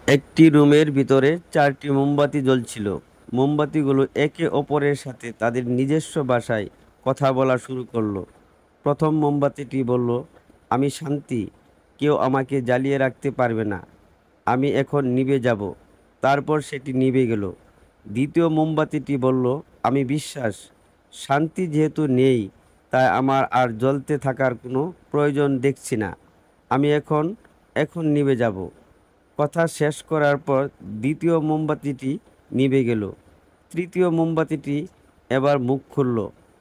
একটি রুমের ভিতরে 4টি মোমবাতি জ্বলছিল। মোমবাতিগুলো একে অপরের সাথে তাদের নিজস্ব ভাষায় কথা বলা শুরু করলো। প্রথম মোমবাতিটি বলল, আমি শান্তি, কেউ আমাকে জ্বালিয়ে রাখতে পারবে না, আমি এখন নিভে যাব। তারপর সেটি নিভে গেল। দ্বিতীয় মোমবাতিটি বলল, আমি বিশ্বাস, শান্তি যেহেতু নেই, তাই আমার আর জ্বলতে থাকার কোনো প্রয়োজন দেখছি না, আমি এখন এখন নিভে যাব। কথা শেষ করার পর দ্বিতীয় মোমবাতিটি নিভে গেল। তৃতীয় মোমবাতিটি এবার মুখ খুলল,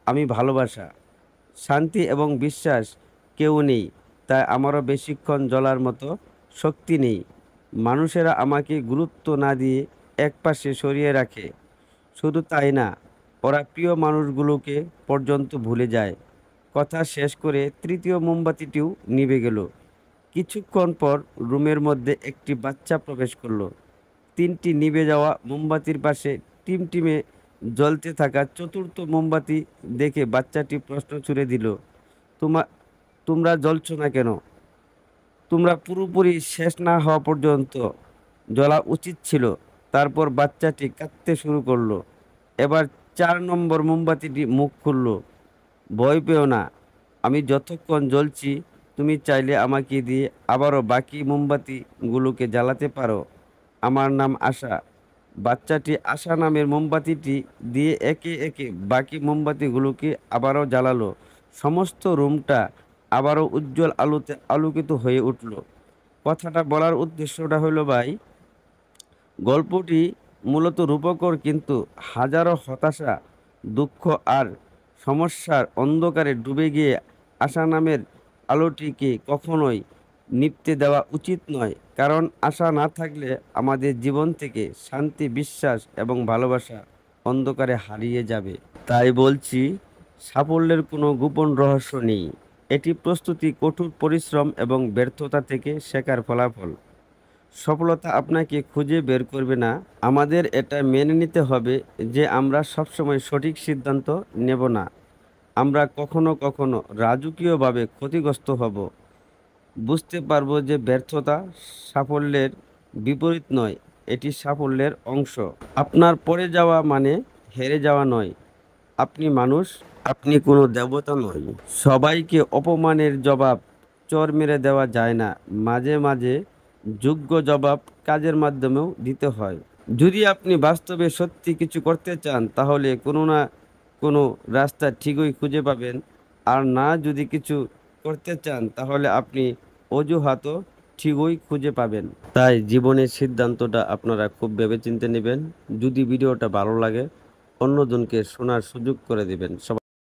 আমি ভালোবাসা, শান্তি এবং বিশ্বাস কেউ নেই, তাই আমারও বেশিক্ষণ জ্বলার মতো শক্তি নেই। মানুষেরা আমাকে গুরুত্ব না দিয়ে একপাশে সরিয়ে রাখে। শুধু তাই না, ওরা প্রিয় মানুষগুলোকে পর্যন্ত ভুলে যায়। কথা শেষ করে তৃতীয় মোমবাতিটিও নিভে গেল। কিছুক্ষণ পর রুমের মধ্যে একটি বাচ্চা প্রবেশ করলো। তিনটি নিভে যাওয়া মোমবাতির পাশে টিমটিমে জ্বলতে থাকা চতুর্থ মোমবাতি দেখে বাচ্চাটি প্রশ্ন ছুড়ে দিল, তোমা তোমরা জ্বলছো না কেন? তোমরা পুরোপুরি শেষ না হওয়া পর্যন্ত জ্বলা উচিত ছিল। তারপর বাচ্চাটি কাঁদতে শুরু করলো। এবার 4 নম্বর মোমবাতিটি মুখ খুলল, ভয় পেও না, আমি যতক্ষণ জ্বলছি তুমি চাইলে আমাকে দিয়ে আবারও বাকি মোমবাতিগুলোকে জ্বালাতে পারো। আমার নাম আশা। বাচ্চাটি আশা নামের মোমবাতিটি দিয়ে একে একে বাকি মোমবাতিগুলোকে আবারও জ্বালালো। সমস্ত রুমটা আবারও উজ্জ্বল আলোতে আলোকিত হয়ে উঠল। কথাটা বলার উদ্দেশ্যটা হলো ভাই, গল্পটি মূলত রূপকর, কিন্তু হাজারো হতাশা, দুঃখ আর সমস্যার অন্ধকারে ডুবে গিয়ে আশা নামের আলোটিকে কখনোই নিভতে দেওয়া উচিত নয়। কারণ আশা না থাকলে আমাদের জীবন থেকে শান্তি, বিশ্বাস এবং ভালোবাসা অন্ধকারে হারিয়ে যাবে। তাই বলছি, সাফল্যের কোনো গোপন রহস্য নেই। এটি প্রস্তুতি, কঠোর পরিশ্রম এবং ব্যর্থতা থেকে শেখার ফলাফল। সফলতা আপনাকে খুঁজে বের করবে না, আমাদের এটা মেনে নিতে হবে যে আমরা সবসময় সঠিক সিদ্ধান্ত নেব না। আমরা কখনো কখনো রাজকীয়ভাবে ক্ষতিগ্রস্ত হব। বুঝতে পারবো যে ব্যর্থতা সাফল্যের বিপরীত নয়, এটি সাফল্যের অংশ। আপনার পড়ে যাওয়া মানে হেরে যাওয়া নয়। আপনি মানুষ, আপনি কোনো দেবতা নয়। সবাইকে অপমানের জবাব চর মেরে দেওয়া যায় না। মাঝে মাঝে যোগ্য জবাব কাজের মাধ্যমেও দিতে হয়। যদি আপনি বাস্তবে সত্যি কিছু করতে চান, তাহলে কোনো না কোনো রাস্তা ঠিকই খুঁজে পাবেন। আর না, যদি কিছু করতে চান, তাহলে আপনি অজুহাতও ঠিকই খুঁজে পাবেন। তাই জীবনের সিদ্ধান্তটা আপনারা খুব ভেবেচিন্তে নেবেন। যদি ভিডিওটা ভালো লাগে, অন্যজনকে শোনার সুযোগ করে দিবেন। সবাই